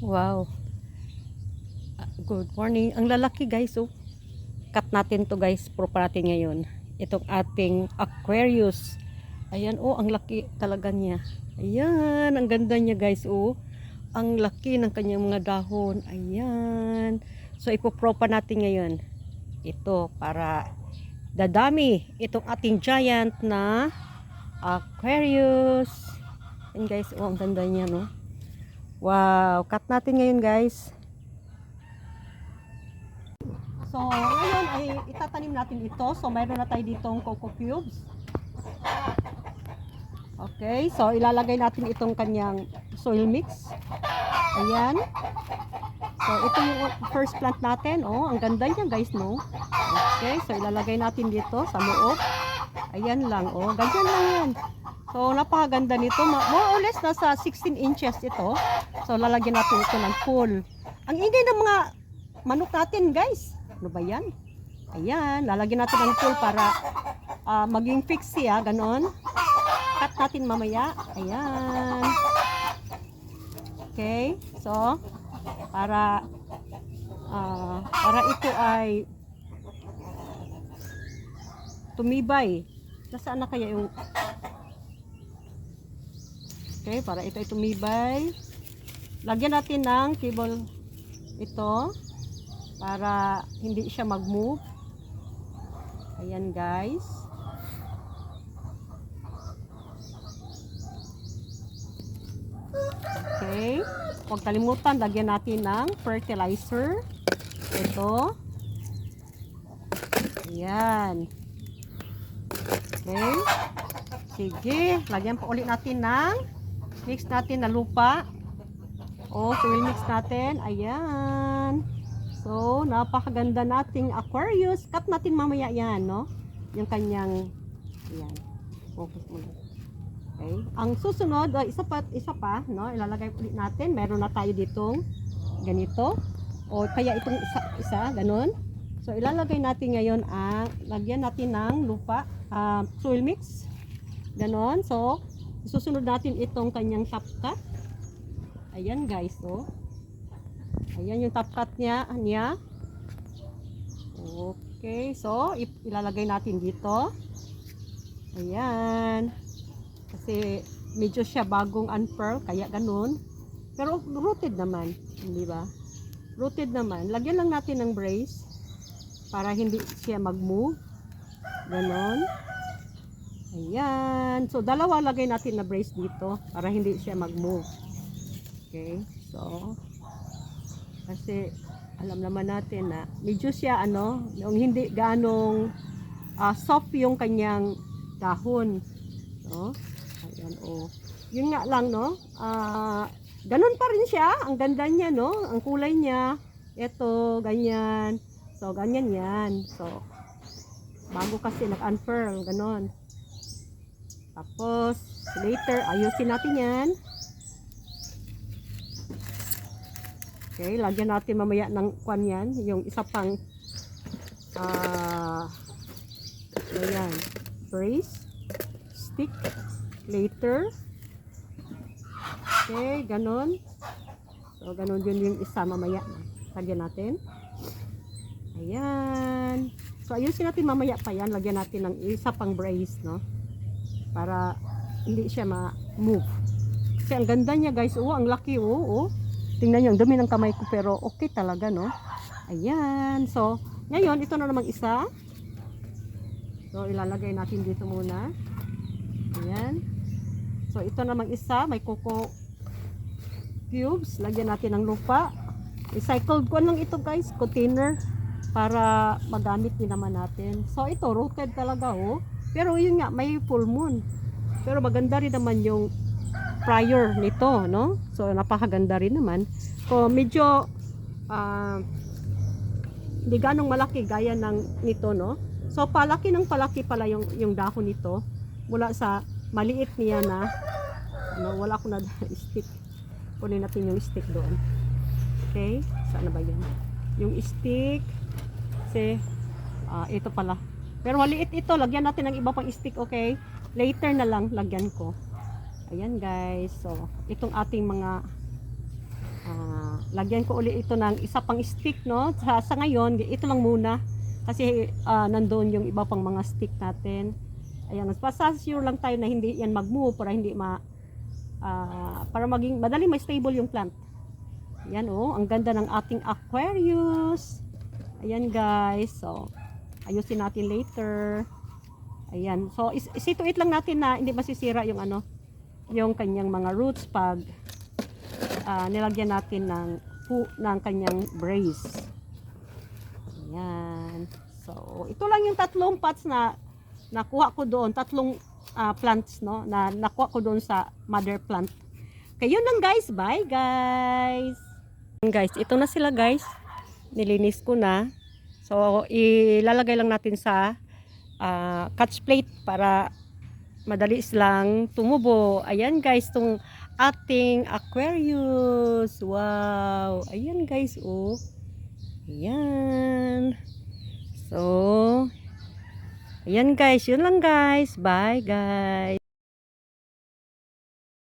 Wow. Good morning. Ang lalaki guys, oh. Cut natin to guys, proper natin ngayon. Itong ating Aquarius. Ayan, oh, ang laki talaga niya. Ayan, ang ganda niya guys, oh. Ang laki ng kanyang mga dahon. Ayan. So, ipopropa natin ngayon. Ito, para dadami itong ating giant na Aquarius. Ayan guys, oh, ang ganda niya, no? Wow, cut natin ngayon guys. So, ngayon ay itatanim natin ito. So, mayroon na tayo ditong coco cubes. Okay, so ilalagay natin itong kanyang soil mix. Ayan. So, ito yung first plant natin. Oh, ang ganda niya guys, no? Okay, so ilalagay natin dito sa loob. Ayan lang, oh. Ganyan lang yan. So, napakaganda nito. More or less, nasa 16 inches ito. So, lalagyan natin ito ng pool. Ang ingay ng mga manok natin, guys. Ano ba yan? Ayan, lalagyan natin ng pool para maging fix siya, ganon. Cut natin mamaya. Ayan. Okay, so, para ito ay tumibay. Nasaan na kaya yung... Okay, para ito ay tumibay. Lagyan natin ng cable ito para hindi siya mag-move. Ayan guys. Okay. Huwag kalimutan, lagyan natin ng fertilizer. Ito. Ayan. Okay. Sige, lagyan pa ulit natin ng mix natin na lupa. O, soil mix natin. Ayan. So, napakaganda nating Aquarius. Cut natin mamaya yan, no? Yung kanyang, ayan. Focus mo. Okay. Ang susunod, isa pa, no? Ilalagay ulit natin. Meron na tayo ditong ganito. O, kaya itong isa, ganun. So, ilalagay natin ngayon lagyan natin ng lupa, soil mix. Ganon. So, susunod natin itong kanyang top cut. Ayan guys, oh. Ayan yung top cut niya. Okay. So, ilalagay natin dito. Ayan. Kasi medyo siya bagong unfurl, kaya ganun. Pero rooted naman, hindi ba? Rooted naman. Lagyan lang natin ng brace para hindi siya mag-move. Ganon. Ayan. So, dalawa lagay natin na brace dito para hindi siya mag-move. Okay. So, kasi alam naman natin na medyo siya yung hindi ganong soft yung kanyang dahon. No? Ayan, oh. Yun nga lang, no? Ganun pa rin siya. Ang ganda niya, no? Ang kulay niya. Ito, ganyan. So, ganyan yan. So, bago kasi nag-unfurl, ganon. Tapos, later, ayusin natin yan. Okay, lagyan natin mamaya ng kwan yan. Yung isa pang, ayan, brace, stick, later. Okay, ganon. So, ganon yun yung isa mamaya. Lagyan natin. Ayan. So, ayusin natin mamaya pa yan. Lagyan natin ng isa pang brace, no? Para hindi siya ma-move. Kasi ang ganda niya guys. Oh, ang laki. Oh. Tingnan niyo, ang dumi ng kamay ko pero okay talaga, no? Ayan. So, ngayon, ito na namang isa. So, ilalagay natin dito muna. Ayan. So, ito namang isa. May coco cubes. Lagyan natin ng lupa. Recycled ko lang ito guys. Container. Para magamit din naman natin. So, ito, rooted talaga, oh. Pero yun nga, may full moon. Pero maganda rin naman yung prior nito, no? So, napakaganda rin naman. So, medyo hindi ganong malaki gaya nito, no? So, palaki pala yung dahon nito. Mula sa maliit niya na wala ko na stick. Kunin natin yung stick doon. Okay? Saan na ba yan? Yung stick. Kasi, ito pala. Pero maliit ito, lagyan natin ng iba pang stick, okay? Later na lang, lagyan ko. Ayan guys, so, itong ating mga lagyan ko ulit ito ng isa pang stick, no? Sa ngayon, ito lang muna. Kasi nandoon yung iba pang mga stick natin. Ayan, sure lang tayo na hindi yan mag-move para hindi para maging madali may stable yung plant. Ayan, oh, ang ganda ng ating Aquarius. Ayan guys, so ayusin natin later. Ayan, so isituit lang natin na hindi masisira yung yung kanyang mga roots pag nilagyan natin ng kanyang brace. Ayan. So, ito lang yung tatlong pots na nakuha ko doon, tatlong plants, no, na nakuha ko doon sa mother plant. Kaya yun lang guys, bye guys. Guys, ito na sila guys. Nilinis ko na. So, ilalagay lang natin sa catch plate para madali silang tumubo. Ayan guys, tong ating Aquarius. Wow! Ayan guys, oh. Ayan. So, ayan guys, yun lang guys. Bye guys.